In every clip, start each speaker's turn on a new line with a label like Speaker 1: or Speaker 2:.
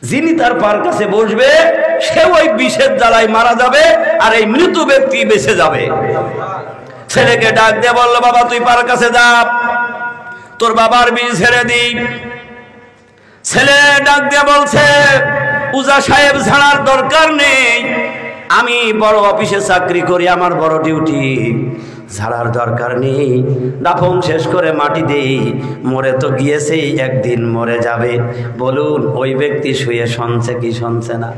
Speaker 1: যিনি তার পার কাছে বসবে সে ওই বিষের জ্বালায় মারা যাবে, আর এই মৃত ব্যক্তি বেঁচে যাবে। ছেলেকে ডাক দিয়ে বলল, বাবা তুই পার কাছে যা, তোর বাবার বিষ ছেড়ে দি। ছেলে ডাক দিয়ে বলছে, উজা সাহেব ছাড়ার দরকার নেই, আমি বড় অফিসে চাকরি করি, আমার বড় ডিউটি, ঝাড়ার দরকার নেই, দাফন শেষ করে মাটি দেই, মরে তো গিয়েছেই, একদিন মরে যাবে। বলুন ওই ব্যক্তি শুয়ে শুনছে কি শুনছে না?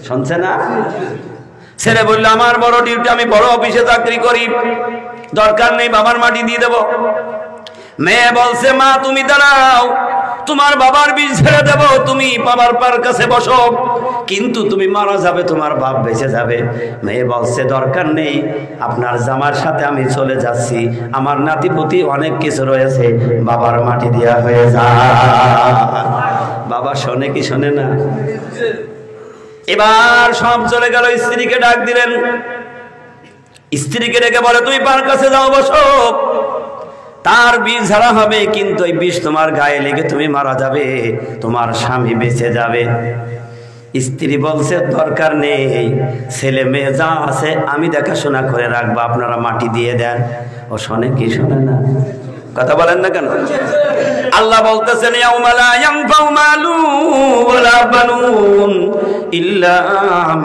Speaker 1: শুনছে না? ছেলে বলল, আমার বড় ডিউটি, আমি বড় অফিসে চাকরি করি, দরকার নেই, বাবার মাটি দিয়ে দেব। মেয়ে বলছে, মা তুমি দাঁড়াও, তোমার বাবার বীজ ছেড়ে দেব, তুমি বাবার পার কাছে বসো, কিন্তু তুমি মারা যাবে, তোমার বাপ বেঁচে যাবে। মেয়ে বলছে, দরকার নেই, আপনার জামার সাথে আমি চলে যাচ্ছি, আমার নাতিপুতি অনেক কিছু রয়েছে, বাবার মাটি দেওয়া হয়ে যায়। বাবা শোনে কি শোনে না? এবার সব চলে গেল। স্ত্রীকে ডাক দিলেন, স্ত্রীকে ডেকে বলে, তুমি পার কাছে যাও, বসো, তার বিষ ঝাড়া হবে, কিন্তু ওই বিষ তোমার গায়ে লেগে তুমি মারা যাবে, তোমার স্বামী বেঁচে যাবে। স্ত্রী বলছে, দরকার নেই, ছেলে মেয়ে যা আছে আমি দেখাশোনা করে রাখবো, আপনারা মাটি দিয়ে দেন। ও শোনে কি শোনে না? কথা বলেন না কেন? আল্লাহ বলতেছেন, ইয়াউমা লা ইয়ানফাউ মালুন ওয়ালা বানুন ইল্লা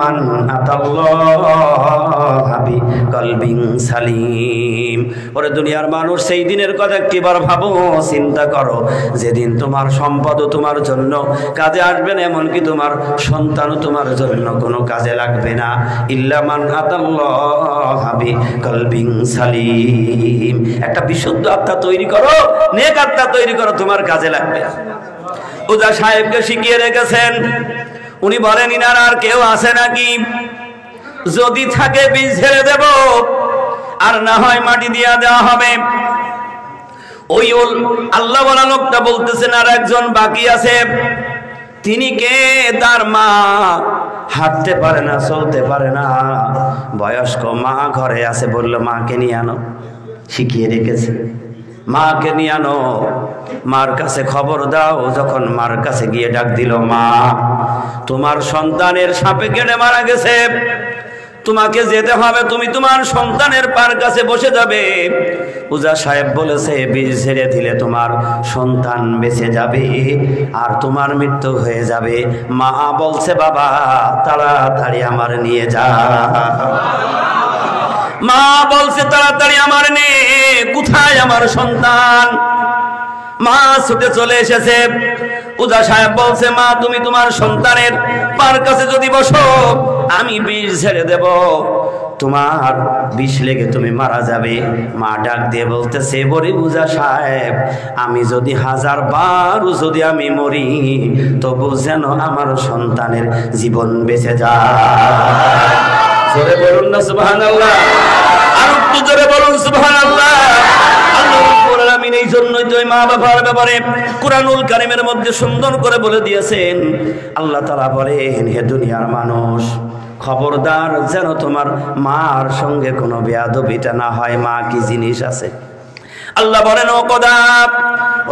Speaker 1: মান আতাল্লাহা বিকলবিন সালিম। ওরে দুনিয়ার মানুষ, সেই দিনের কথা একটিবার ভাবো, চিন্তা করো, যেদিন তোমার সম্পদও তোমার জন্য কাজে আসবে না, এমনকি তোমার সন্তানও তোমার জন্য কোনো কাজে লাগবে না। ইল্লা মান আতাল্লাহা বিকলবিন সালিম। একটা বিশুদ্ধ আত্মা তৈরি করো, নেক আত্মা তৈরি করো, তোমার কাজে লাগবে। উজা সাহেবকে শিখিয়ে রেখেছেন, উনি বলেন, ইনার আর কেউ আছে নাকি? যদি থাকে বীজ ছেড়ে দেব, আর না হয় মাটি দিয়া দেওয়া হবে। ওই আল্লাহ বলা লোকটা বলতেছেন, আর একজন বাকি আছে। তিনি কে? তার মা, হাঁটতে পারে না, চলতে পারে না, বয়স্ক মা ঘরে আছে। বলল, মাকে নিয়ে আনো, শিখিয়ে রেখেছে, মাকে নিয়ে আনো, মার কাছে খবর দাও। যখন মার কাছে গিয়ে ডাক দিল, মা তোমার সন্তানের সাপে কেটে মারা গেছে, তোমাকে যেতে হবে, তুমি তোমার সন্তানের পার কাছে বসে যাবে। উজা সাহেব বলেছে, বীজ ছেড়ে দিলে তোমার সন্তান বেঁচে যাবে, আর তোমার মৃত্যু হয়ে যাবে। মা বলছে, বাবা তাড়াতাড়ি আমার নিয়ে যা। মা বলছে, তাড়াতাড়ি আমার নে, কোথায় আমার সন্তান? মা ছুটে চলে এসেছে। উজা সাহেব বলছে, মা তুমি তোমার সন্তানের পার কাছে যদি বসো, আমি বিষ ছেড়ে দেব, তোমার বিষ লেগে তুমি মারা যাবে। মা ডাক দিয়ে বলতেছে, বলি উজা সাহেব, আমি যদি 1000 বার যদি আমি মরি, তবু যেন আমার সন্তানের জীবন বেঁচে যায়। জোরে বলুন না সুবহানাল্লাহ, আর একটু জোরে বলুন সুবহানাল্লাহ। আল্লাহ রাব্বুল আলামিন এই জন্যই তো মা বাবার ব্যাপারে কুরআনুল কারীমের মধ্যে সুন্দর করে বলে দিয়েছেন। আল্লাহ তাআলা বলেন, হে দুনিয়ার মানুষ, খবরদার যেন তোমার মার সঙ্গে কোনো বেয়াদবিটা না হয়। মা কি জিনিস আছে? আল্লাহ বলেন, ও কদা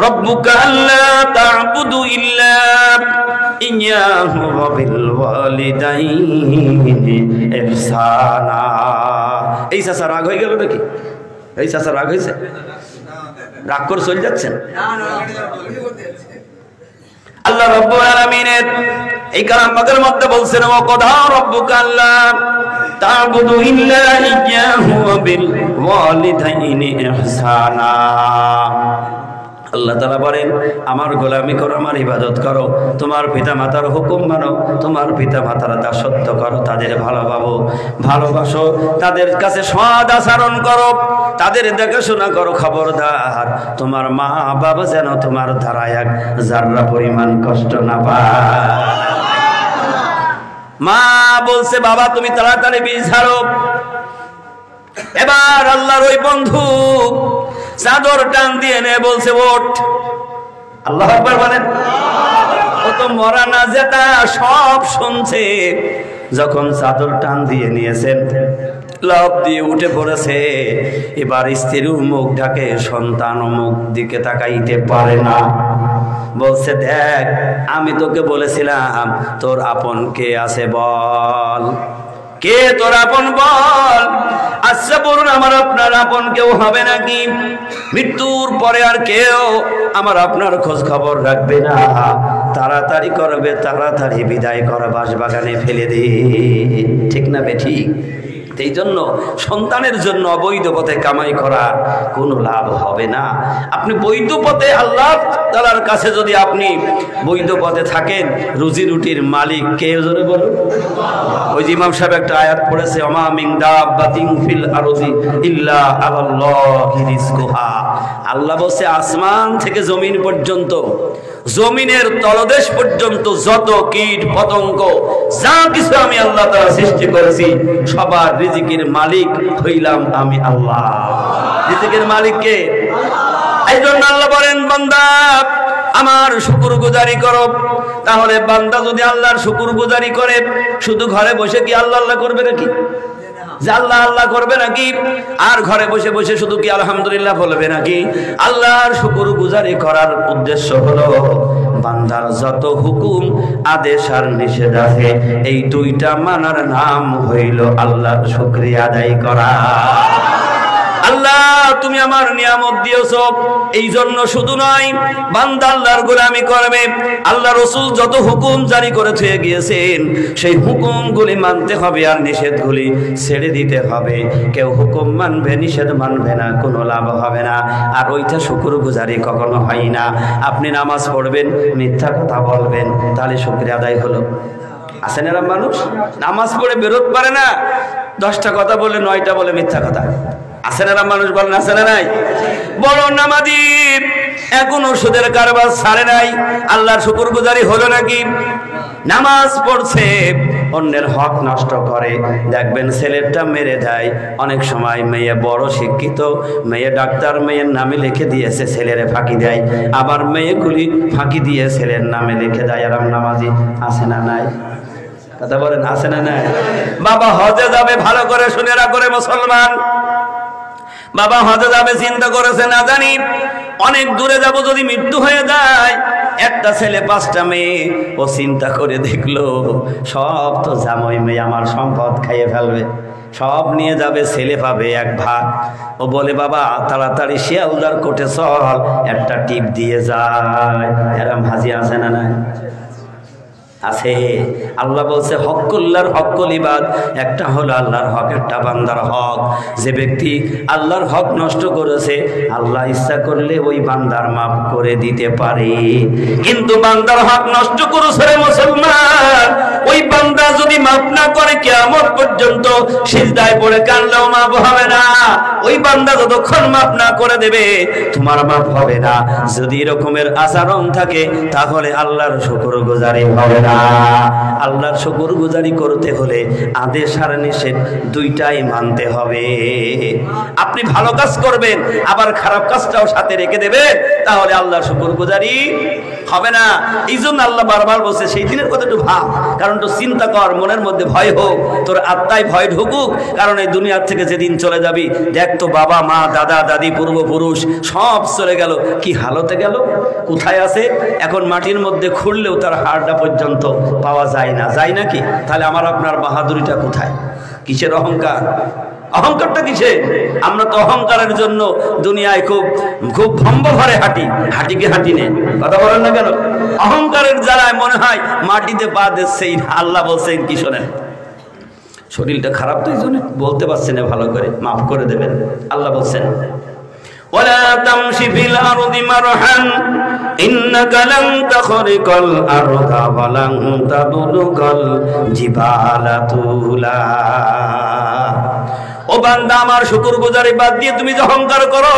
Speaker 1: রব্বুকা আল্লা তা'বুদু ইল্লা ইয়াহু ওয়া বিল ওয়ালিদাইনি ইহসানা। এই চাচা রাগ হয়ে গেল নাকি? এই চাচা রাগ হয়েছে? রাগ করে চলে যাচ্ছেন? আল্লাহ রাব্বুল আলামিনের এই কালাম পাকের মধ্যে বলছেন, ও কদা রব্বুকা আল্লা তা'বুদু ইল্লা ইয়াহু ওয়া বিল ওয়ালিদাইনি ইহসানা। আল্লাহ তাআলা বলেন, আমার গোলামি করো, আমার ইবাদত করো, তোমার পিতামাতার হুকুম মানো, তোমার পিতামাতার দাসত্ব করো, তাদের ভালোবাসো, তাদের কাছে সৎ আচরণ করো, তাদের দেখাশোনা করো। খবরদার তোমার মা বাবা যেন তোমার দ্বারা এক জাররা পরিমাণ কষ্ট না পায়। মা বলছে, বাবা তুমি তাড়াতাড়ি বীজ ঝাড়ো। এবার আল্লাহর ওই বন্ধু চাদর টান দিয়ে নে, বলছে, ওঠ। আল্লাহু আকবার বলেন। ও তো মরা না যেটা সব শুনছে। যখন চাদর টান দিয়ে নিয়েছেন, লাফ দিয়ে উঠে পড়েছে। এবার স্ত্রীর মুখ ঢাকে, সন্তান মুখ দিকে তাকাইতে পারে না। বলছে দেখ আমি তোকে বলেছিলাম তোর আপন কে আছে বল, কে তোর আপন বল। আচ্ছা বলুন আমার আপনার আপন কেউ হবে নাকি? মৃত্যুর পরে আর কেউ আমার আপনার খোঁজ খবর রাখবে না, তাড়াতাড়ি করবে, তাড়াতাড়ি বিদায় কর, বাঁশবাগানে ফেলে দে, ঠিক না বেঠিক? এই জন্য সন্তানের জন্য অবৈধ পথে কামাই করার কোনো লাভ হবে না। আপনি বৈধ পথে আল্লাহ তাআলার কাছে যদি আপনি বৈধ পথে থাকেন, রুজি রুটির মালিক কে জোরে বলুন? ওই যে ইমাম সাহেব একটা আয়াত পড়েছে, ওমা মিন দাব্বাতিন ফিল আরদি ইল্লা আলাল্লাহি রিজকুহা। আল্লাহ বলছে আসমান থেকে জমিন পর্যন্ত, জমিনের তলদেশ পর্যন্ত যত কীট পতঙ্গ যা কিছু আমি আল্লাহ তাআলা সৃষ্টি করেছি সবার রিজিকের মালিক হইলাম আমি আল্লাহ। রিজিকের মালিক কে? এই জন্য আল্লাহ বলেন বান্দা আমার শুকরগুজারি করো। তাহলে বান্দা যদি আল্লাহর শুকরগুজারি করে শুধু ঘরে বসে কি আল্লাহ আল্লাহ করবে নাকি? যে আল্লাহ আল্লাহ করবে নাকি? আর ঘরে বসে বসে শুধু কি আলহামদুলিল্লাহ বলবে নাকি? আল্লাহর শুকরগুজারি করার উদ্দেশ্য হলো বান্দার যত হুকুম আদেশ আর নিষেধ আছে এই দুইটা মানার নাম হইল আল্লাহর শুকরিয়া আদায় করা। আল্লাহ তুমি আমার নিয়ামত দিয়েছো, এই জন্য শুধু নয় বান্দা আল্লাহর গোলামি করবে। আল্লাহ রাসূল যত হুকুম জারি করে থুয়ে গিয়েছেন সেই হুকুমগুলি মানতে হবে আর নিষেধগুলি ছেড়ে দিতে হবে। কেউ হুকুম মানবে নিষেধ মানবে না, কোনো লাভ হবে না, আর ওইটা শুকরগুজারি কখনো হয় না। আপনি নামাজ পড়বেন, মিথ্যা কথা বলবেন, তাহলে শুকরিয়া আদায় হলো? আছেন এরকম মানুষ নামাজ পড়ে বেরোত পারে না, 10টা কথা বলে 9টা বলে মিথ্যা কথা। আছেন এরকম মানুষ? বলেন আছে না নাই? বড় নামাজি এখনো সুদের কারবার ছাড়ে নাই, আল্লাহর শুকরগুজারি হলো নাকি? নামাজ পড়ছে অন্যের হক নষ্ট করে, দেখবেন ছেলেটা মেরে দেয়। অনেক সময় মেয়ে বড় শিক্ষিত, মেয়ে ডাক্তার, মেয়ের নামে লিখে দিয়েছে, ছেলেরে ফাঁকি দেয়। আবার মেয়েগুলি ফাঁকি দিয়ে ছেলের নামে লিখে দেয়। এরকম নামাজি আছে না নাই? কথা বলেন আছে না নাই? বাবা হজে যাবে, ভালো করে শুনে রাখো রে মুসলমান, বাবা হজে যাবে চিন্তা করেছে না জানি অনেক দূরে যাব, যদি মৃত্যু হয়ে যায় একটা ছেলে 5টা মেয়ে, ও চিন্তা করে দেখলো সব তো জামাই মেয়ে আমার সম্পদ খাইয়ে ফেলবে, সব নিয়ে যাবে, ছেলে পাবে 1 ভাগ। ও বলে বাবা তাড়াতাড়ি শিয়ালদার কোটে চল, একটা টিপ দিয়ে যায়। এরম হাজি আছে না নাই? আছে। আল্লাহ বলছে হকুল্লাহর হকুল ইবাদ, একটা হলো আল্লাহর হক, একটা বান্দার হক। যে ব্যক্তি আল্লাহর হক নষ্ট করেছে আল্লাহ ইচ্ছা করলে ওই বান্দার মাফ করে দিতে পারে, কিন্তু বান্দার হক নষ্ট করেছে রে মুসলমান, ওই বান্দা যদি মাফ না করে কিয়ামত পর্যন্ত সিজদায় পড়ে কাঁদলেও মাফ হবে না। ওই বান্দা যতক্ষণ মাফ না করে দেবে তোমার মাফ হবে না। যদি এরকমের আচরণ থাকে তাহলে আল্লাহর শুকরগুজারি হবে না। আল্লাহর শুকরগুজারি করতে হলে আদেশ আর নিষেধ দুইটাই মানতে হবে। আপনি ভালো কাজ করবেন আবার খারাপ কাজটাও সাথে রেখে দেবে, তাহলে আল্লাহর শুকরগুজারি হবে না। এই জন্য আল্লাহ বারবার বলছে সেই দিনের কথা একটু ভাব, কারণ তো চিন্তা কর, মনের মধ্যে ভয় হোক, তোর আত্মায় ভয় ঢুকুক, কারণ এই দুনিয়ার থেকে যেদিন চলে যাবি দেখ তো বাবা মা দাদা দাদি পূর্বপুরুষ সব চলে গেল, কি হালতে গেল, কোথায় আছে এখন? মাটির মধ্যে খুঁড়লেও তার হাড়টা পর্যন্ত পাওয়া যায় না, যায় নাকি? তাহলে আমার আপনার বাহাদুরিটা কোথায়? কিসের অহংকার? অহংকারটা কিসে? আমরা তো অহংকারের জন্য দুনিয়ায় খুব খুব ভম্ব ভরে হাঁটি কি হাঁটি নেই? কথা বলেন না কেন? অহংকারের জ্বালায় মনে হয় মাটিতে পা দিচ্ছেই। আল্লাহ বলছেন কি শোনেন, শরীরটা খারাপ তো এই জন্য বলতে পারছি না ভালো করে, মাফ করে দেবেন। আল্লাহ বলছেন ওয়ালা তামশি ফিল আরদি মারহান ইন্নাকা লান তাখরিকাল আরদা ওয়া লান তাবলুগাল জিবালা তুলা। ও বান্দা আমার শুকরগুজারি বাদ দিয়ে তুমি যে অহংকার করো,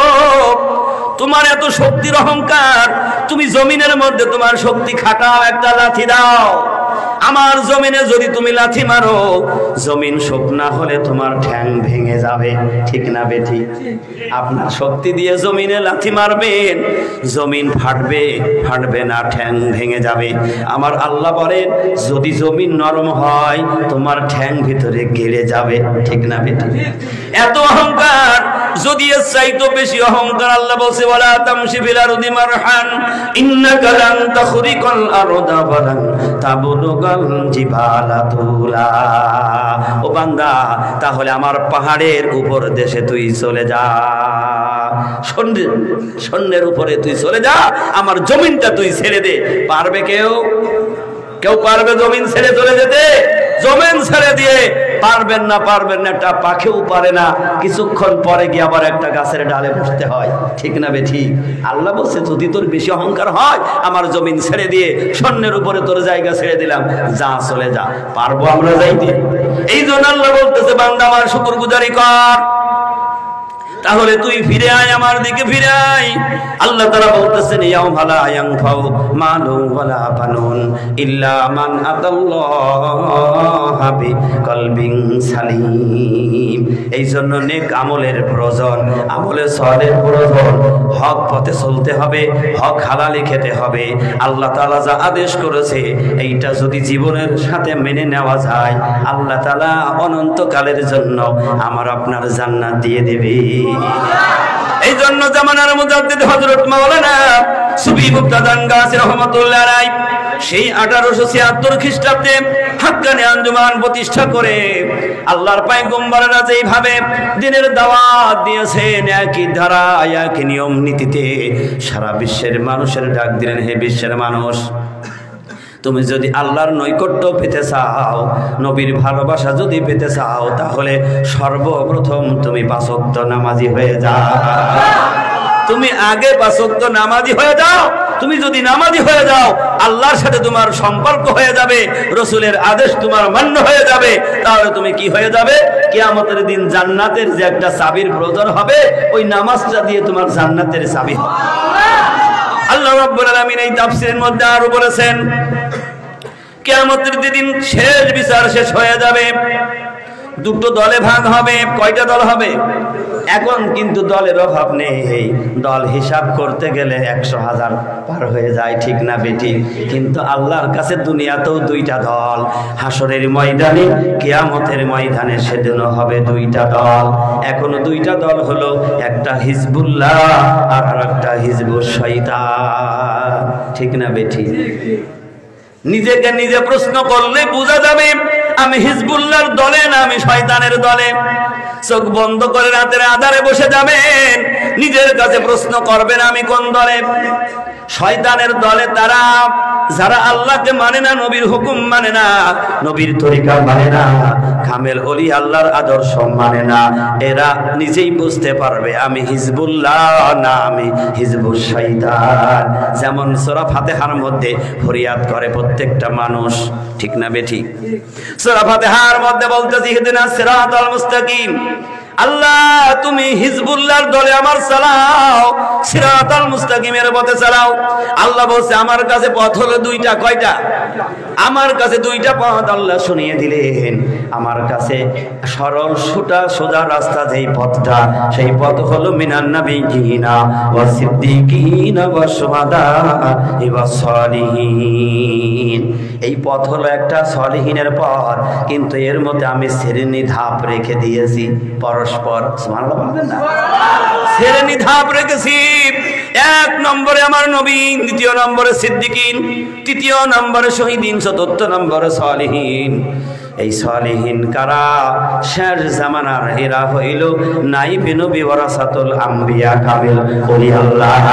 Speaker 1: তোমার এত শক্তির অহংকার, তুমি জমিনের মধ্যে তোমার শক্তি খাটাও, একটা লাথি দাও। আমার জমিনে যদি তুমি লাথি মারো, জমিন শুকনা হলে তোমার ঠ্যাং ভেঙে যাবে, ঠিক না বেঠিক? আপনার শক্তি দিয়ে জমিনে লাথি মারবেন, জমিন ফাটবে না, ঠ্যাং ভেঙে যাবে। আমার আল্লাহ বলেন যদি জমিন নরম হয় তোমার ঠ্যাং ভিতরে গেড়ে যাবে, ঠিক না বেঠিক? এত অহংকার যদি এর চাইতে বেশি অহংকার, আল্লাহ বলছে ওয়ালা তামশি ফিল আরদি মারহান ইন্নাকা লান তাখরিকাল আরদা ওয়ালান তাবলুগাল জিবালা তুলা। ও বান্দা, তাহলে আমার পাহাড়ের উপর দেশে তুই চলে যা, সৈন্যের উপরে তুই চলে যা, আমার জমিনটা তুই ছেড়ে দে। পারবে কেউ? কেউ পারবে জমিন ছেড়ে চলে যেতে? জমিন ছেড়ে দিয়ে পারবেন না, পারবেন না। একটা পাখিও পারে না, কিছুক্ষণ পরে গিয়ে আবার একটা গাছের ডালে বসতে হয়, ঠিক না বে ঠিক? আল্লাহ বলছে যদি তোর বেশি অহংকার হয়, আমার জমিন ছেড়ে দিয়ে সৈন্যের উপরে তোর জায়গা ছেড়ে দিলাম, যা চলে যা। পারবো আমরা যাইতে? এই জন্য আল্লাহ বলতেছে বান্দা আমার শুকরগুজারি কর, তাহলে তুই ফিরে আয়, আমার দিকে ফিরে আয়। আল্লাহ তাআলা বলতেছেন ইয়াউমা লা ইয়ানফাউ মালুন ওয়ালা বানুন ইল্লা মান আতাল্লাহা বিকলবিন সালিম। এই জন্য নেক আমলের প্রয়োজন, আমলে সালের প্রয়োজন। হক পথে চলতে হবে, হক হালালি খেতে হবে। আল্লাহ তাআলা যা আদেশ করেছে এইটা যদি জীবনের সাথে মেনে নেওয়া যায়, আল্লাহ তাআলা অনন্তকালের জন্য আমার আপনার জান্নাত দিয়ে দেবে। এই জন্য জামানার মুজাদ্দিদ হযরত মাওলানা সুফি মুক্তাদান গাছী রহমাতুল্লাহ আলাইহি সেই 1876 খ্রিস্টাব্দে হাক্কানি আঞ্জুমান প্রতিষ্ঠা করে আল্লাহর পয়গম্বররা যেইভাবে দ্বীনের দাওয়াত দিয়েছেন, একই ধারা একই নিয়ম নীতিতে সারা বিশ্বের মানুষের ডাক দিলেন, হে বিশ্বের মানুষ, তুমি যদি আল্লাহর নৈকট্য পেতে চাও, নবীর ভালোবাসা যদি পেতে চাও, তাহলে সর্বপ্রথম তুমি 5 ওয়াক্ত নামাজি হয়ে যাও। তুমি আগে 5 ওয়াক্ত নামাজি হয়ে যাও। তুমি যদি নামাজি হয়ে যাও, আল্লাহর সাথে তোমার সম্পর্ক হয়ে যাবে, রাসূলের আদেশ তোমার মান্য হয়ে যাবে, তাহলে তুমি কি হয়ে যাবে? কিয়ামতের দিন জান্নাতের যে একটা চাবির প্রয়োজন হবে, ওই নামাজটা দিয়ে তোমার জান্নাতের চাবি হবে। আল্লাহ রাব্বুল আলামিন এই তাফসীরের মধ্যে আরো বলেছেন, কিয়ামতের দিন শেষ বিচার শেষ হয়ে যাবে, দুটো দলে ভাগ হবে। কয়টা দল হবে? এখন কিন্তু দলের অভাব নেই, দল হিসাব করতে গেলে 100,000 পার হয়ে যায়, ঠিক না বেটি? কিন্তু আল্লাহর কাছে দুনিয়াতেও 2টা দল, হাসরের ময়দানে, কিয়ামতের ময়দানে সেদিনও হবে 2টা দল। এখনো 2টা দল হলো, একটা হিজবুল্লাহ আর একটা হিজবুশ শয়তান, ঠিক না বেটি? নিজেকে নিজে প্রশ্ন করলে বোঝা যাবে আমি হিজবুল্লাহর দলে না আমি শয়তানের দলে। চোখ বন্ধ করে রাতের আধারে বসে যাবেন, নিজের কাছে প্রশ্ন করবেন আমি কোন দলে। শয়তানের দলে তারা যারা আল্লাহকে মানে না, নবীর হুকুম মানে না, নবীর তরিকা মানে না, কামেল ওলি আল্লাহর আদর্শ মানে না। এরা নিজেই বুঝতে পারবে আমি হিজবুল্লাহ না আমি হিজবুশ শয়তান। যেমন সূরা ফাতিহার মধ্যে ফরিয়াদ করে প্রত্যেকটা মানুষ, ঠিক না বেঠি? সূরা ফাতিহার মধ্যে বলতেছি ইহদিনাস সিরাতাল মুস্তাকিম, আল্লাহ তুমি হিজবুল্লাহর দলে আমার চালাও, সিরাতাল মুস্তাকিমের পথে চালাও। আল্লাহ বলছে আমার কাছে পথ হলো 2টা। কয়টা? আমার কাছে 2টা পথ আল্লাহ শুনিয়ে দিলেন। আমার কাছে সরল সোজা রাস্তা যেই পথটা, সেই পথ হলো মিনান নাবিয়িনা ওয়াস সিদ্দিকিনা ওয়াস শুহাদা'i ওয়াস সালিহিন। এই পথ হলো একটা সলিহিনের পথ, কিন্তু এর মধ্যে আমি শ্রেণী ধাপ রেখে দিয়েছি পরস্পর। সুবহানাল্লাহ বলবেন না? শ্রেণী ধাপ রেখেছি। 1 নম্বরে আমার নবী, 2 নম্বরে সিদ্দিকিন, 3 নম্বরে শহীদিন, 4 নম্বরে সলিহিন। এই সলিহিন কারা? শেষ জামানার এরা হইল নাইবে নবী ওয়ারাসাতুল আম্বিয়া, কামিল ওলি আল্লাহ।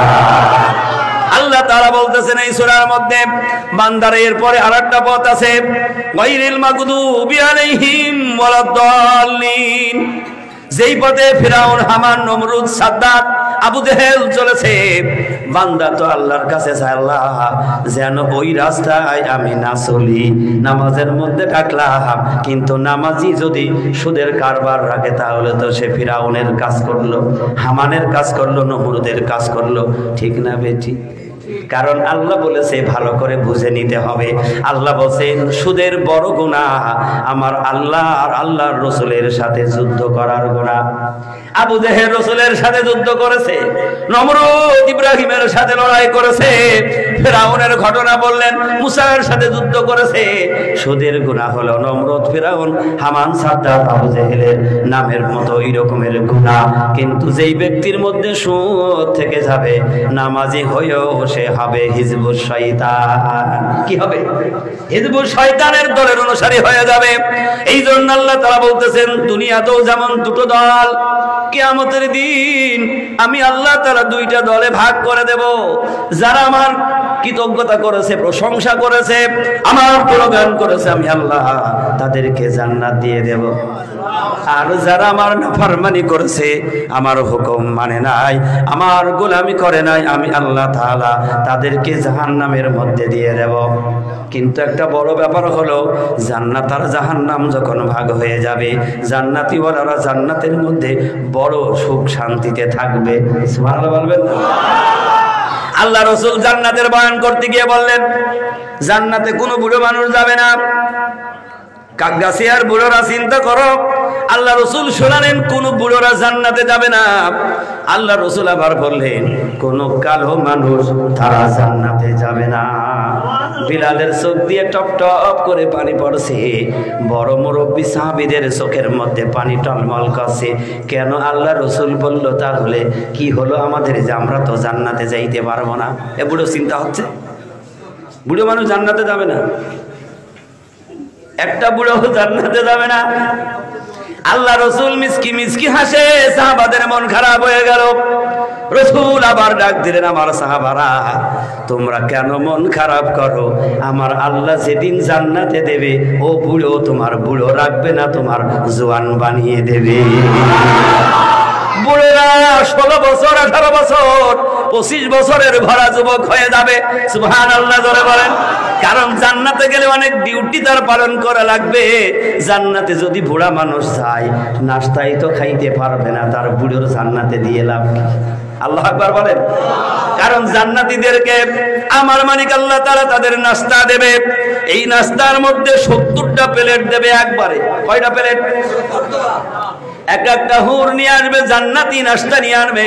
Speaker 1: আল্লাহ তাআলা বলতেছেন এই সূরার মধ্যে, বান্দার এরপরে আরেকটা পথ আছে, গায়রিল মাগদুবি আলাইহিম ওয়ালাদ-দাল্লিন। যেই পথে ফিরাউন, হামান, নমরুদ, সাদ্দাত, আবু জেহেল চলেছে, বান্দা তো আল্লাহর কাছে চায় আল্লাহ যেন ওই রাস্তায় আমি না চলি। নামাজের মধ্যে ডাকলাম, কিন্তু নামাজি যদি সুদের কারবার রাখে তাহলে তো সে ফিরাউনের কাজ করলো, হামানের কাজ করলো, নমরুদের কাজ করলো, ঠিক না বেটি? কারণ আল্লাহ বলেছে ভালো করে বুঝে নিতে হবে। আল্লাহ বলেন সুদের বড় গুনাহ আমার আল্লাহ আর আল্লাহর রাসূলের সাথে যুদ্ধ করার গুনাহ। আবু জেহেল রাসূলের সাথে যুদ্ধ করেছে, নমরুদ ইব্রাহিমের সাথে লড়াই করেছে, ফিরআউনের ঘটনা বললেন মুসার সাথে যুদ্ধ করেছে। সুদের গুনাহ হলো নমরুদ, ফিরআউন, হামান, সাদ্দাত, আবু জেহেলের নামের মতো এই রকমের গুনাহ। কিন্তু যেই ব্যক্তির মধ্যে সুদ থেকে যাবে, নামাজি হয়েও সে হবে হিজবুশ শয়তান। কি হবে? হিজবুশ শয়তানের দলের অনুসারী হয়ে যাবে। এই জন্য আল্লাহ তাআলা বলতেছেন দুনিয়াতেও যেমন দুটো দল, কিয়ামতের দিন আমি আল্লাহ তাআলা দুইটা দলে ভাগ করে দেব। যারা আমার কৃতজ্ঞতা করেছে, প্রশংসা করেছে, আমার গুণগান করেছে, আমি আল্লাহ তাদেরকে জান্নাত দিয়ে দেব। আর যারা আমার নাফরমানি করেছে, আমার হুকুম মানে নাই, আমার গোলামি করে নাই, আমি আল্লাহ তাআলা তাদেরকে জাহান্নামের মধ্যে দিয়ে দেব। কিন্তু একটা বড় ব্যাপার হলো, জান্নাত আর জাহান্নাম যখন ভাগ হয়ে যাবে, জান্নাতি ওয়ালারা জান্নাতের মধ্যে বড় সুখ শান্তিতে থাকবে। সুবহানাল্লাহ বলবেন না? আল্লাহ রাসূল জান্নাতের বয়ান করতে গিয়ে বললেন, জান্নাতে কোনো বুড়ো মানুষ যাবে না। কাকগাছিয়ার বুড়োরা চিন্তা করো, আল্লাহ রাসূল শোনালেন কোন বুড়োরা জান্নাতে যাবে না। আল্লাহ রাসূল আবার বললেন কোন কালো মানুষ তারা জান্নাতে যাবে না। বিলালের চোখ দিয়ে টপ টপ করে পানি পড়ছে, বড় মুরব্বী সাহাবীদের চোখের মধ্যে পানি টলমল করছে। কেন? আল্লাহ রাসূল বলল তাহলে কি হলো আমাদের, যে আমরা তো জান্নাতে যাইতে পারবো না। এ বুড়ো চিন্তা হচ্ছে, বুড়ো মানুষ জান্নাতে যাবে না, একটা বুড়ো জান্নাতে যাবে না। আল্লাহ রাসূল মিসকি মিসকি হাসে, সাহাবাদের মন খারাপ হয়ে গেল। রাসূল আবার ডাক দিলেন, আমার সাহাবারা তোমরা কেন মন খারাপ করো? আমার আল্লাহ যেদিন জান্নাতে দেবে, ও বুড়ো তোমার বুড়ো রাখবে না, তোমার জওয়ান বানিয়ে দেবে। বুড়োরা 16 বছর, 18 বছর, 25 বছরের ভরা যুবক হয়ে যাবে। সুবহানাল্লাহ জোরে বলেন। কারণ জান্নাতে গেলে অনেক ডিউটি তার পালন করা লাগবে। জান্নাতে যদি বুড়া মানুষ যায়, নাস্তাই তো খাইতে পারবে না, তার বুড়োর জান্নাতে দিয়ে লাভ কি? আল্লাহু আকবার বলেন। কারণ জান্নাতীদেরকে আমার মালিক আল্লাহ তাআলা তাদের নাস্তা দেবে। এই নাস্তার মধ্যে 70টা প্লেট দেবে একবারে। কয়টা প্লেট? এক একটা হুর নিয়ে আসবে, জান্নাতি নাস্তা নিয়ে আসবে।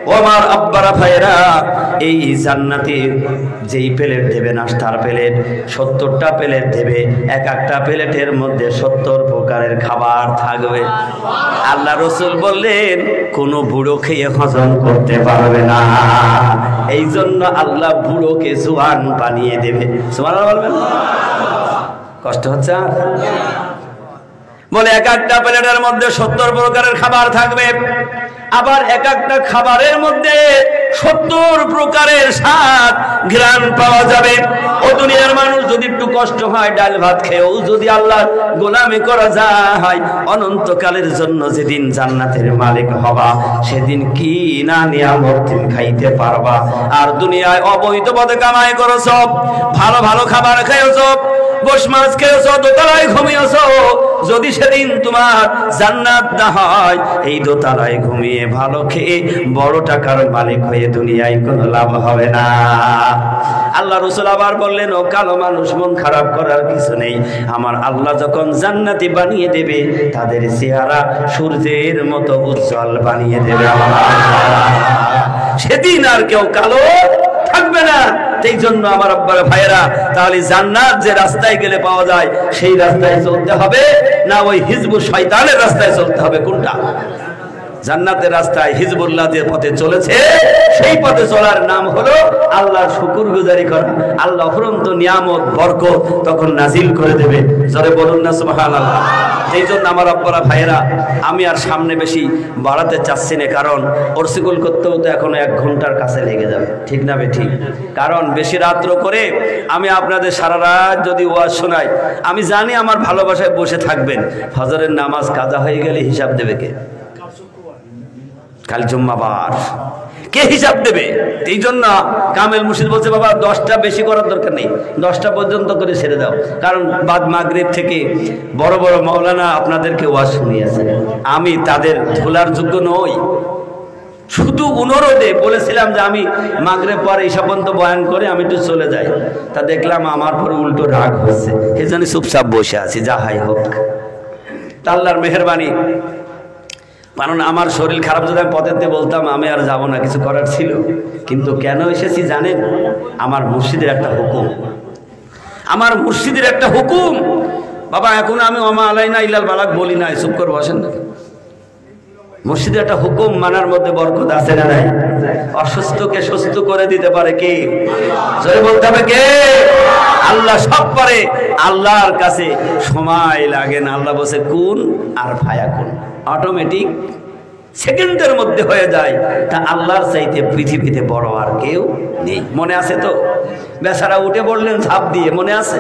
Speaker 1: ও আমার আব্বারা ভাইরা, এই জান্নাতি যেই প্লেট দেবে, নাস্তার প্লেট 70টা প্লেট দেবে। এক একটা প্লেটের মধ্যে 70 প্রকারের খাবার থাকবে। আল্লাহ রাসূল বললেন কোন বুড়ো খেয়ে হজম করতে পারবে না, এই জন্য আল্লাহ বুড়োকে জওয়ান বানিয়ে দেবে। সুবহানাল্লাহ বলবেন। কষ্ট হচ্ছে? বলে এক একটা প্লেটের মধ্যে 70 প্রকারের খাবার থাকবে। আবার এক একটা খাবারের মধ্যে 70 প্রকারের স্বাদ ঘ্রাণ পাওয়া যাবে। ও দুনিয়ার মানুষ, যদি একটু কষ্ট হয়, ডাল ভাত খেয়েও যদি আল্লাহর গোলামি করা যায়, অনন্তকালের জন্য যেদিন জান্নাতের মালিক হবা, সেদিন কি না নিয়ামত তুমি খাইতে পারবা। আর দুনিয়ায় অবৈধ পথে কামাই করেছ, ভালো ভালো খাবার খেয়েছ, গোশ মাছ খেয়েছ, দোতলায় ঘুমিয়েছ, যদি সেদিন তোমার জান্নাত না হয়, এই দোতলায় ঘুমিয়ে ভালো খেয়ে বড় টাকার মালিক হয়ে দুনিয়ায় কোনো লাভ হবে না। আল্লাহ রাসূল আবার বললেন, ও কালো মানুষ, মন খারাপ করার কিছু নেই। আমার আল্লাহ যখন জান্নাতি বানিয়ে দেবে, তাদের চেহারা সূর্যের মতো উজ্জ্বল বানিয়ে দেবে। সেদিন আর কেউ কালো থাকবে না। এই জন্য আমার আব্বার ভাইয়েরা, তাহলে জান্নাত যে রাস্তায় গেলে পাওয়া যায়, সেই রাস্তায় চলতে হবে না ওই হিজবুশ শয়তানের রাস্তায় চলতে হবে? কোনটা? জান্নাতের রাস্তায় হিজবুল্লাহ যে পথে চলেছে, সেই পথে চলার নাম হলো আল্লাহর শুকরগুজারি করা। আল্লাহ অফুরন্ত নিয়ামত বরকত তখন নাজিল করে দেবে। জোরে বলুন না সুবহানাল্লাহ। এই জন্য আমার আব্বারা ভাইয়েরা, আমি আর সামনে বেশি বাড়াতে চাচ্ছি না, কারণ অর্সিকুল করতেও তো এখনো 1 ঘন্টার কাছে লেগে যাবে। ঠিক না ঠিক? কারণ বেশি রাত্র করে আমি আপনাদের সারা রাত যদি ওয়াজ শোনাই, আমি জানি আমার ভালোবাসায় বসে থাকবেন। ফজরের নামাজ কাজা হয়ে গেলে হিসাব দেবে কে? কাল জুম্মাবার, কে হিসাব দেবে? এই জন্য কামেল মুর্শিদ বলছে, বাবা 10টা বেশি করার দরকার নেই, 10টা পর্যন্ত করে ছেড়ে দাও। কারণ বাদ মাগরিব থেকে বড় বড় মাওলানা আপনাদেরকে ওয়াজ শুনিয়েছে, আমি তাদের ধুলার যোগ্য নই। শুধু অনুরোধে বলেছিলাম যে আমি মাগরিব পরে ঈশা পর্যন্ত বয়ান করে আমি একটু চলে যাই। তা দেখলাম আমার পরে উল্টো রাগ হচ্ছে, এই জন্য চুপচাপ বসে আছি। যা হাই হোক, আল্লাহর মেহেরবানি। কারণ আমার শরীর খারাপ যদি আমি পথেতে বলতাম আমি আর যাব না, কিছু করার ছিল। কিন্তু কেন এসেছি জানেন? আমার মুর্শিদের একটা হুকুম, আমার মুর্শিদের একটা হুকুম। বাবা এখন আমি ওমা আলাইনা ইল্লাল বালাগ বলি না, চুপ করে বসেন না। মুর্শিদের একটা হুকুম মানার মধ্যে বরকত আছে না নাই? অসুস্থকে সুস্থ করে দিতে পারে কে? জোরে বলতে হবে কে? আল্লাহ সব পারে। আল্লাহর কাছে সময় লাগে না। আল্লাহ বসে কুন আর ফায়াকুন, অটোমেটিক সেকেন্ডের মধ্যে হয়ে যায়। তা আল্লাহর চাইতে পৃথিবীতে বড় আর কেউ নেই। মনে আছে তো? বেচারা উঠে পড়লেন ঝাঁপ দিয়ে, মনে আছে?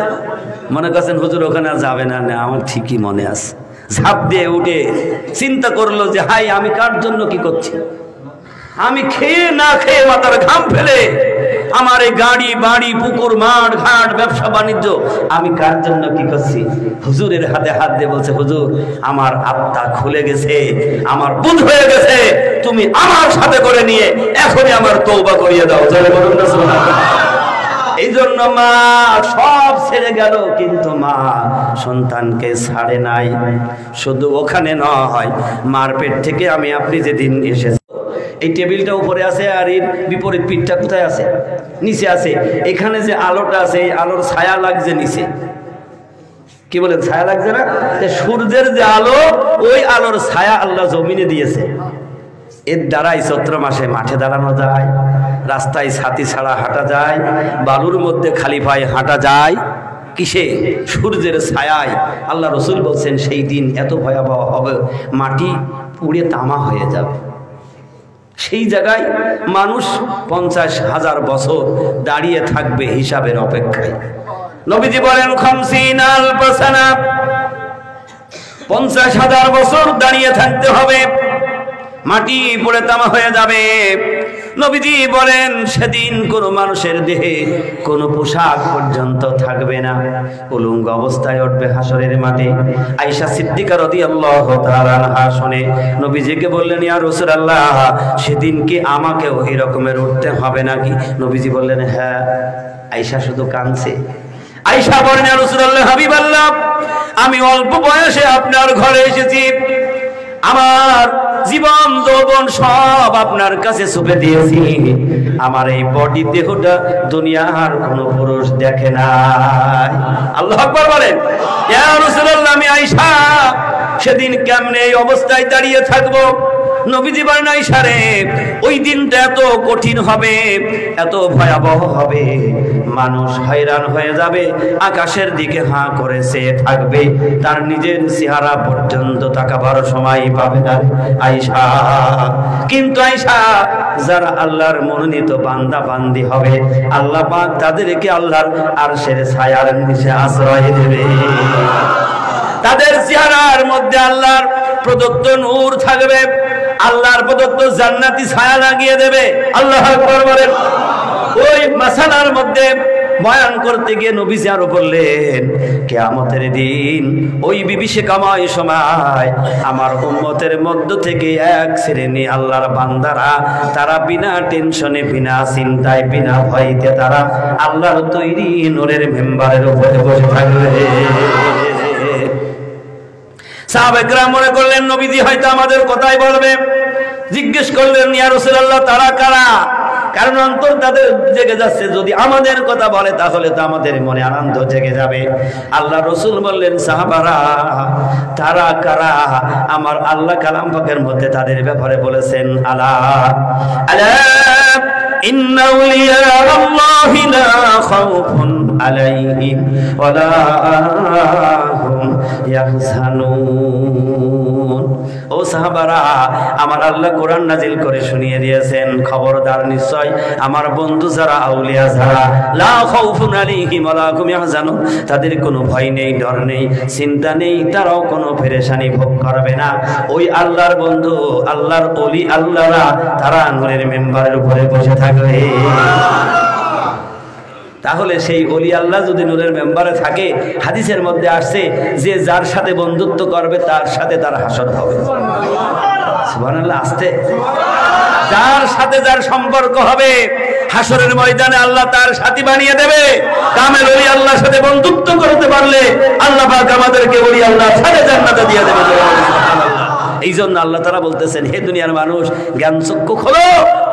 Speaker 1: মনে করছেন হুজুর ওখানে আর যাবে না? না, আমার ঠিকই মনে আছে। ঝাঁপ দিয়ে উঠে চিন্তা করলো যে হাই আমি কার জন্য কি করছি? আমি খেয়ে না খেয়ে মাথার ঘাম ফেলে আমার এই গাড়ি বাড়ি পুকুর মাঠ ঘাট ব্যবসা বাণিজ্য আমি কার জন্য কি করছি? হুজুরের হাতে হাত দিয়ে বলছে হুজুর আমার আত্মা খুলে গেছে, আমার বুঝ হয়ে গেছে, তুমি আমার সাথে করে নিয়ে এখনই আমার তওবা করিয়ে দাও। জোরে বলুন না সুবহানাল্লাহ। এই জন্য মা সব ছেড়ে গেল, কিন্তু মা সন্তানকে ছাড়ে নাই। শুধু ওখানে নয়, মার পেট থেকে আমি আপনি যেদিন এসেছি, এই টেবিলটা উপরে আছে আর এর বিপরীত পিঠটা কোথায় আছে? নিচে আছে। এখানে যে আলোটা আছে এই আলোর ছায়া লাগছে নিচে, কি বলেন? ছায়া লাগছে না? সূর্যের যে আলো, ওই আলোর ছায়া আল্লাহ জমিনে দিয়েছে। এর দ্বারাই চৈত্র মাসে মাঠে দাঁড়ানো যায়, রাস্তায় ছাতি ছাড়া হাঁটা যায়, বালুর মধ্যে খালি পায়ে হাঁটা যায়। কিসে? সূর্যের ছায়ায়। আল্লাহ রসুল বলছেন সেই দিন এত ভয়াবহ হবে, মাটি পুড়ে তামা হয়ে যাবে। সেই জায়গায় মানুষ 50,000 বছর দাঁড়িয়ে থাকবে হিসাবের অপেক্ষায়। নবীজি বলেন 50,000 বছর দাঁড়িয়ে থাকতে হবে, মাটি পড়ে তামা হয়ে যাবে। নবীজি বলেন সেদিন কোনো মানুষের দেহে কোনো পোশাক পর্যন্ত থাকবে না, উলঙ্গ অবস্থায় উঠবে হাসরের মাঠে। আয়েশা সিদ্দিকা রাদিয়াল্লাহু তাআলা আনহা শুনে নবীজিকে বললেন ইয়া রাসূলুল্লাহ, সেদিন কি আমাকেও এই রকমের উঠতে হবে নাকি? নবীজি বললেন হ্যাঁ। আয়েশা শুধু কাঁদছে। আয়েশা বলেন ইয়া রাসূলুল্লাহ হাবিবাল্লাহ, আমি অল্প বয়সে আপনার ঘরে এসেছি, আমার জীবন যৌবন সব আপনার কাছে ছুপে দিয়েছি, আমার এই বডি দেহটা দুনিয়ার কোন পুরুষ দেখে নাই। আল্লাহু আকবার বলেন। ইয়া রাসূলুল্লাহ, আমি আয়েশা সেদিন কেমনে এই অবস্থায় দাঁড়িয়ে থাকবো? নবীজি বলেন আয়েশা রে, ওই দিনটা এত কঠিন হবে, এত ভয়াবহ হবে, মানুষ হয়রান হয়ে যাবে, আকাশের দিকে হাঁ করে চেয়ে থাকবে, তার নিজের চেহারা পর্যন্ত তাকাবার সময় পাবে না আয়েশা। কিন্তু আয়েশা, যারা আল্লাহর মনোনীত বান্দা বান্দি হবে, আল্লাহ পাক তাদেরকে আল্লাহর আরশের ছায়ার নিচে আশ্রয় দেবে। তাদের চেহারার মধ্যে আল্লাহর প্রদত্ত নূর থাকবে, আল্লাহর প্রদত্ত জান্নাতি ছায়া লাগিয়ে দেবে। আল্লাহু আকবার বলেন। ওই মাসালার মধ্যে বয়ান করতে গিয়ে নবীজি আরো বললেন, কিয়ামতের দিন ওই বিভীষিকাময় সময় আমার উম্মতের মধ্য থেকে এক শ্রেণী আল্লাহর বান্দারা, তারা বিনা টেনশনে, বিনা চিন্তায়, বিনা ভয়তে তারা আল্লাহর তৈরি নূরের মেম্বারের উপরে বসে থাকবে। সাহাবায়ে মনে করলেন নবীজি হয়তো আমাদের কথাই বলবে। জিজ্ঞেস করলেন ইয়া রাসূলুল্লাহ, তারা কারা? কারণ অন্তর তাদের জেগে যাচ্ছে, যদি আমাদের কথা বলে তাহলে তো আমাদের মনে আনন্দ জেগে যাবে। আল্লাহ রাসূল বললেন সাহাবারা, তারা কারা? আমার আল্লাহ কালাম পাকের মধ্যে তাদের ব্যাপারে বলেছেন, আলা আলা ইন্না আউলিয়া আল্লাহি লা খাউফুন আলাইহিম ওয়া লা হুম ইয়াহজানুন। ও সাহাবারা, আমার আল্লাহ কোরআন নাজিল করে শুনিয়ে দিয়েছেন, খবরদার, নিশ্চয় আমার বন্ধু যারা, আউলিয়া যারা, লা খাউফুন আলাইহিম ওয়া লা হুম ইয়াহজানুন, তাদের কোনো ভয় নেই, ডর নেই, চিন্তা নেই, তারাও কোনো পেরেশানি ভোগ করবে না। ওই আল্লাহর বন্ধু, আল্লাহর ওলি আল্লাহরা, তারা নূরের মেম্বারের উপরে বসে থাকবে। তাহলে সেই ওলি আল্লাহ যদি নূরের মেম্বারে থাকে, হাদিসের মধ্যে আসছে যে যার সাথে বন্ধুত্ব করবে তার সাথে তার হাসর হবে। সুবহানাল্লাহ। আসতে যার সাথে যার সম্পর্ক হবে, হাসরের ময়দানে আল্লাহ তার সাথী বানিয়ে দেবে। কামেল ওলি আল্লাহর সাথে বন্ধুত্ব করতে পারলে আল্লাহ পাক আমাদেরকে ওলি আল্লাহর সাথে জান্নাতে দিয়ে দেবে। এই জন্য আল্লাহ তাআলা বলতেছেন, হে দুনিয়ার মানুষ, জ্ঞান চক্ষু খোলো,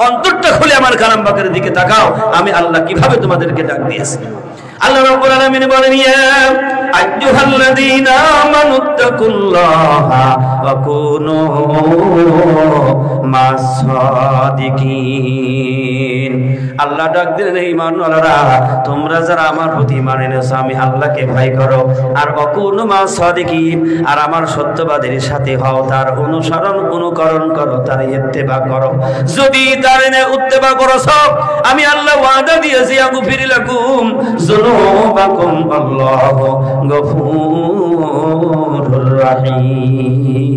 Speaker 1: অন্তরটা খুলে আমার কালাম পাকের দিকে তাকাও, আমি আল্লাহ কিভাবে তোমাদেরকে ডাক দিয়েছি। আল্লাহ রাব্বুল আলামিন বলেন, ইয়া আইয়ুহাল্লাযীনা আমানুত্তাকুল্লাহা ওয়া কুনু মাস-সাদিকিন। আল্লাহ ডাক দিলেন, হে ঈমানওয়ালারা, তোমরা যারা আমার প্রতি ঈমান এনেছো, আমি আল্লাহকে ভয় করো, আর ওয়া কুনু মাস-সাদিকিন, আর আমার সত্যবাদীর সাথে হও, তার অনুসরণ অনুকরণ করো, তার ইত্তেবা করো। যদি তার ইত্তেবা করছো, আমি আল্লাহ ওয়াদা দিয়েছি, আগুফির লাকুম যুনুবাকুম, আল্লাহু গফুরুর রহিম।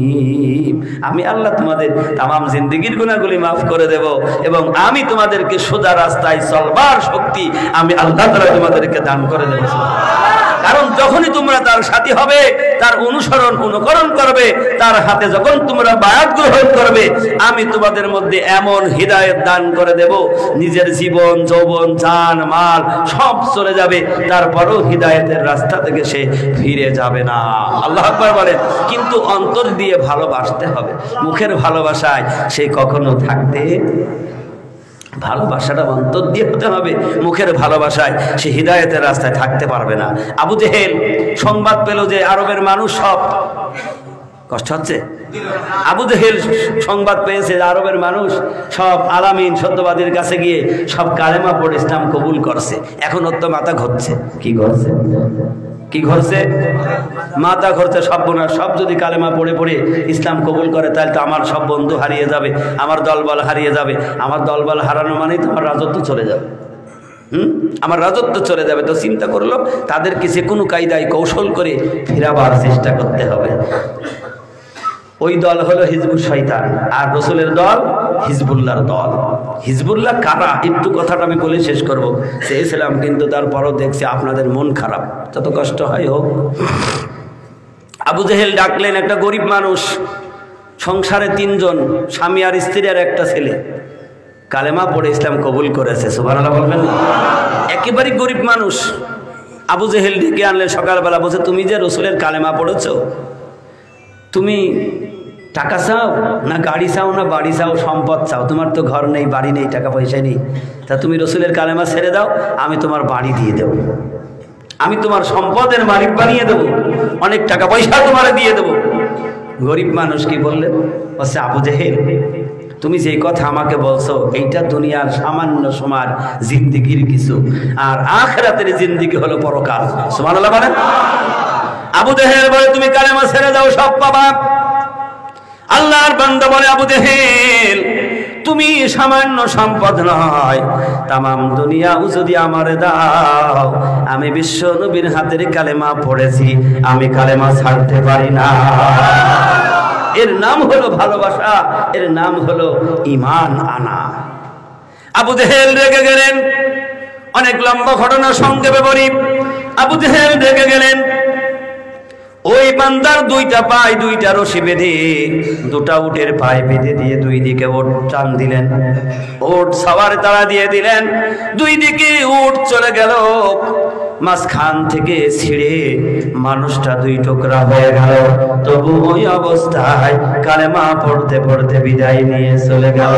Speaker 1: আমি আল্লাহ তোমাদের তামাম জিন্দেগীর গুনাহগুলি মাফ করে দেব, এবং আমি তোমাদেরকে সোজা রাস্তায় চলবার শক্তি আমি আল্লাহ তাআলা তোমাদেরকে দান করে দেব। কারণ যখনই তোমরা তার সাথী হবে, তার অনুসরণ অনুকরণ করবে, তার হাতে যখন তোমরা বায়াত গ্রহণ করবে, আমি তোমাদের মধ্যে এমন হিদায়াত দান করে দেব, নিজের জীবন যৌবন জান মাল সব চলে যাবে, তারপরও হিদায়াতের রাস্তা থেকে সে ফিরে যাবে না। আল্লাহু আকবার বলেন। কিন্তু অন্তর দিয়ে ভালোবাসতে হবে, মুখের ভালোবাসায় সে কখনো থাকতে, ভালোবাসাটা অন্তর দিয়ে হতে হবে, মুখের ভালোবাসায় সে হিদায়াতের রাস্তায় থাকতে পারবে না। আবু জেহেল সংবাদ পেল যে আরবের মানুষ সব, কষ্ট হচ্ছে, আবু জেহেল সংবাদ পেয়েছে যে আরবের মানুষ সব আলামিন সত্যবাদীর কাছে গিয়ে সব কালেমা পড়ে ইসলাম কবুল করছে। এখন ওর তো মাথা ঘুরছে, কি ঘুরছে, কি ঘটছে, মাথা ঘুরছে, সব বোনার সব যদি কালেমা পড়ে পড়ে ইসলাম কবুল করে, তাহলে তো আমার সব বন্ধু হারিয়ে যাবে, আমার দলবল হারিয়ে যাবে। আমার দলবল হারানো মানেই তো আমার রাজত্ব চলে যাবে, আমার রাজত্ব চলে যাবে। তো চিন্তা করলো তাদেরকে যে কোনো কায়দায় কৌশল করে ফেরাবার চেষ্টা করতে হবে। ওই দল হলো হিজবুল শয়তান, আর রসুলের দল হিজবুল্লাহর দল। হিজবুল্লাহ কারা, একটু কথাটা আমি বলে শেষ করব চেয়েছিলাম, কিন্তু তারপরও দেখছি আপনাদের মন খারাপ, যত কষ্ট হয় হোক। আবু জেহেল ডাকলেন একটা গরিব মানুষ, সংসারে 3 জন, স্বামী আর স্ত্রী আর একটা ছেলে, কালেমা পড়ে ইসলাম কবুল করেছে। সুবহানাল্লাহ বলবেন না? একেবারে গরিব মানুষ। আবু জেহেল ডেকে আনলেন সকালবেলা, বলছে, তুমি যে রসুলের কালেমা পড়েছো, তুমি টাকা চাও না গাড়ি চাও না বাড়ি চাও, সম্পদ চাও? তোমার তো ঘর নেই, বাড়ি নেই, টাকা পয়সা নেই, তা তুমি রসুলের কালেমা ছেড়ে দাও, আমি তোমার বাড়ি দিয়ে দেবো, আমি তোমার সম্পদের মালিক বানিয়ে দেবো, অনেক টাকা পয়সা তোমার দিয়ে দেবো। গরিব মানুষ কি বললেন? বলছে, আবু জেহেল, তুমি যে কথা আমাকে বলছো, এইটা দুনিয়ার সামান্য সময় জিন্দিগির কিছু, আর আখিরাতের জিন্দিগি হলো পরকাল। সুবহানাল্লাহ বলেন। আবু জেহেল বলে, তুমি কালেমা ছেড়ে দাও, সব পাবা। আল্লাহর বান্দা বলে, আবু জেহেল, তুমি সামান্য সম্পদ নয়, তামাম দুনিয়াও যদি আমারে দাও, আমি বিশ্ব নবীর হাতের কালেমা পড়েছি, আমি কালেমা ছাড়তে পারি না। এর নাম হলো ভালোবাসা, এর নাম হলো ঈমান আনা। আবু জেহেল রেগে গেলেন। অনেক লম্বা ঘটনা সংক্ষেপে বলি। আবু জেহেল রেগে গেলেন। ওই বান্দার 2টা পায়ে 2টা রশি বেঁধে, 2টা উটের পায়ে বেঁধে দিয়ে 2 দিকে উট টান দিলেন, উট সওয়ার তাড়া দিয়ে দিলেন, 2 দিকে উট চলে গেল, মাঝখান থেকে ছিঁড়ে মানুষটা 2 টুকরা হয়ে গেল। তবু ওই অবস্থায় কালেমা পড়তে পড়তে বিদায় নিয়ে চলে গেল।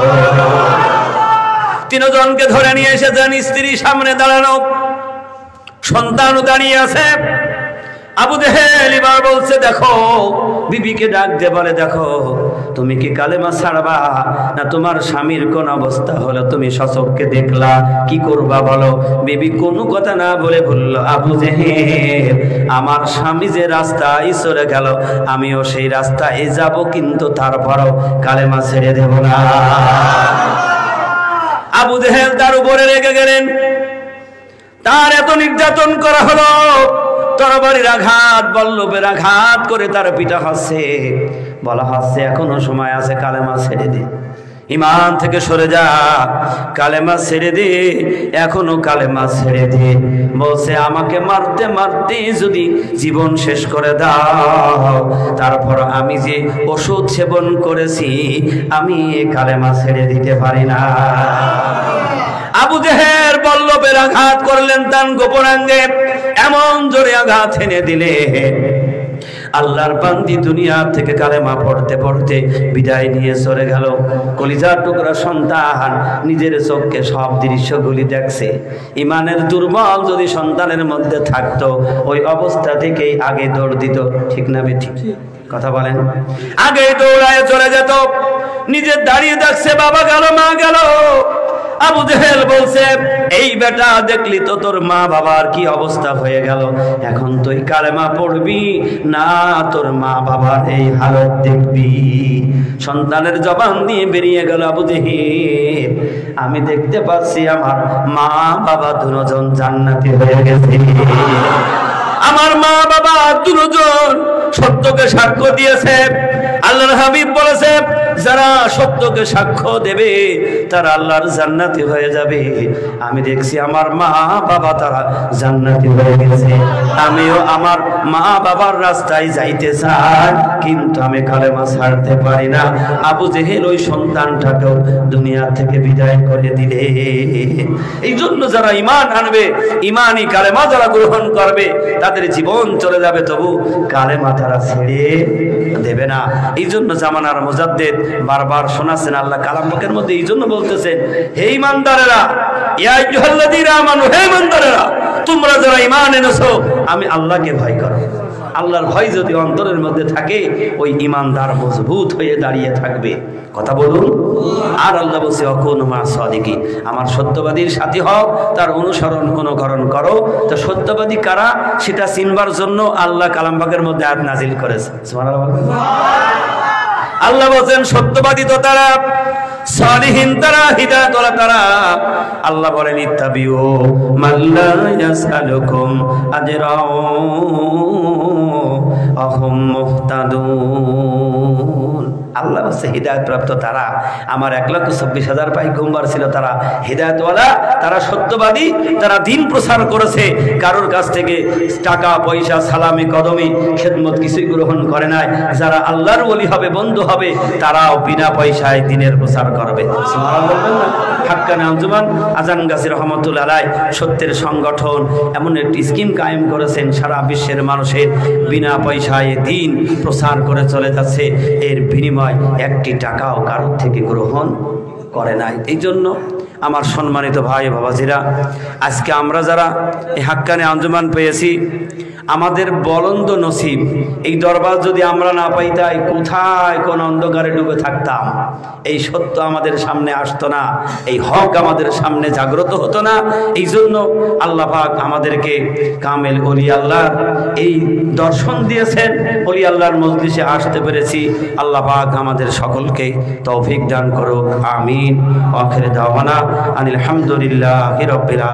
Speaker 1: 3 জনকে ধরে নিয়ে এসেছেন, স্ত্রী সামনে দাঁড়ানো, সন্তানও দাঁড়িয়ে আছে। আবু জেহেল এবার বলছে, দেখো, বিবিকে ডাক দিয়ে বলে, দেখো, তুমি কি কালেমা ছাড়বা না তোমার স্বামীর কোন অবস্থা হলো তুমি সচক্ষে দেখলা, কি করবা বলো? বিবি কোনো কথা না বলে বলল, আবু জেহেল, আমার স্বামী যে রাস্তায় চলে গেল, আমিও সেই রাস্তায় যাব, কিন্তু তারপরও কালেমা ছেড়ে দেব না। আবু জেহেল তার উপরে রেগে গেলেন। তার এত নির্যাতন করা হলো, তরবারির আঘাত, বল্লভের আঘাত করে তার পিটা হচ্ছে, বলা হচ্ছে, এখনো সময় আছে, কালেমা ছেড়ে দে, ঈমান থেকে সরে যা, কালেমা ছেড়ে দে, এখনো কালেমা ছেড়ে দে। বলছে, আমাকে মারতে মারতে যদি জীবন শেষ করে দাও, তারপর আমি যে ওষুধ সেবন করেছি, আমি কালেমা ছেড়ে দিতে পারি না। আবু জেহেল বল্লভের আঘাত করলেন তার গোপনাঙ্গে, এমন জোরে আঘাত এনে দিলে আল্লাহর বান্দি দুনিয়া থেকে কালেমা পড়তে পড়তে বিদায় নিয়ে চলে গেল। কলিজার টুকরা সন্তান নিজের চোখকে সব দৃশ্যগুলি দেখছে। ইমানের দুর্বল যদি সন্তানের মধ্যে থাকতো ওই অবস্থা থেকেই আগে দৌড় দিত, ঠিক না বেঠিক? কথা বলেন, আগে দৌড়ায় চলে যেত। নিজের দাঁড়িয়ে দেখছে বাবা গেল, মা গেল। আবু জেহেল বলছে, এই বেটা দেখলি তো তোর মা বাবার কি অবস্থা হয়ে গেল, এখন তুই কালেমা পড়বি না তোর মা বাবার এই হালত দেখবি। সন্তানের জবান দিয়ে বেরিয়ে গেল, আবু জেহেল আমি দেখতে পাচ্ছি আমার মা বাবা দুজন জান্নাতি হয়ে গেছে। আমার মা বাবা দুজন সত্যকে সাক্ষ্য দিয়েছে। আল্লাহর হাবিব বলেছে, যারা সত্যকে সাক্ষ্য দেবে তারা আল্লাহর জান্নাতি হয়ে যাবে। আমি দেখছি আমার মা বাবা তারা জান্নাতি হয়ে গেছে। আমিও আমার মা বাবার রাস্তায় যাইতে চাই, কিন্তু আমি কালেমা ছাড়তে পারি না। আবু জেহেল ওই সন্তানটাকেও দুনিয়া থেকে বিদায় করে দিলে। এই জন্য যারা ঈমান আনবে, ঈমানি কালেমা যারা গ্রহণ করবে তাদের জীবন চলে যাবে, তবু কালেমা তারা ছেড়ে দেবে না। এই জন্য জামানার মুজাদ্দিদ বারবার শোনাচ্ছেন আল্লাহ কালাম পাকের মধ্যে, এই জন্য বলতেছেন, হে ঈমানদারেরা, ইয়া আইয়ুহাল্লাযীনা আমানু, হে ঈমানদারেরা, তোমরা যারা ঈমান এনেছো আমি আল্লাহকে ভয় করো। আল্লাহর ভয় যদি অন্তরের মধ্যে থাকে ওই ঈমানদার মজবুত হয়ে দাঁড়িয়ে থাকবে। কথা বলুন। আর আল্লাহ বলছে, অকুনু মা সাদিকিন, আমার সত্যবাদীর সাথী হও, তার অনুসরণ অনুকরণ করো। তো সত্যবাদী কারা সেটা চিনবার জন্য আল্লাহ কালাম পাকের মধ্যে আয়াত নাজিল করেছে। সুবহানাল্লাহ। আল্লাহ বলেন সত্যবাদী তো তারা, সালিহিন তারা, হিদায়াতওয়ালা তারা। আল্লাহ বলেন, ইত্তাবিউ মাল্লা ইয়াসআলুকুম আজরা আহুম মুহতাদুন। আল্লাহ বলছে হিদায়াত প্রাপ্ত তারা, আমার 1,24,000 পাইগম্বর ছিল তারা হিদায়াতওয়ালা, তারা সত্যবাদী, তারা দিন প্রচার করেছে, কারোর কাছ থেকে টাকা পয়সা সালামি কদমি খেদমত কিছুই গ্রহণ করে নাই। যারা আল্লাহর ওলি হবে, বন্ধু হবে, তারাও বিনা পয়সায় দিনের প্রচার করবে। হাক্কানি আঞ্জুমান আজান গাজী রহমাতুল্লাহ আলাইহি সত্যের সংগঠন এমন একটি স্কিম কায়েম করেছেন, সারা বিশ্বের মানুষের বিনা পয়সায় দিন প্রচার করে চলে যাচ্ছে, এর বিনিময় একটি টাকাও কারোর থেকে গ্রহণ করে নাই। এই জন্য আমার সম্মানিত ভাই বাবাজিরা, আজকে আমরা যারা এই হাক্কানি আঞ্জুমান পেয়েছি, আমাদের বলন্দ নসিব, এই দরবার যদি আমরা না পাইতাই কোথায় কোন অন্ধকারে ডুবে থাকতাম। এই সত্য আমাদের সামনে আসতো না, এই হক আমাদের সামনে জাগ্রত হতো না। এই জন্য আল্লাহ পাক আমাদেরকে কামেল ওলি আল্লাহর এই দর্শন দিয়েছেন, ওলি আল্লাহর মজলিসে আসতে পেরেছি। আল্লাহ পাক আমাদের সকলকে তৌফিক দান করুক, আমিন। আখির দাওয়ানা আনিল হামদুলিল্লাহি রাব্বিল আলামিন।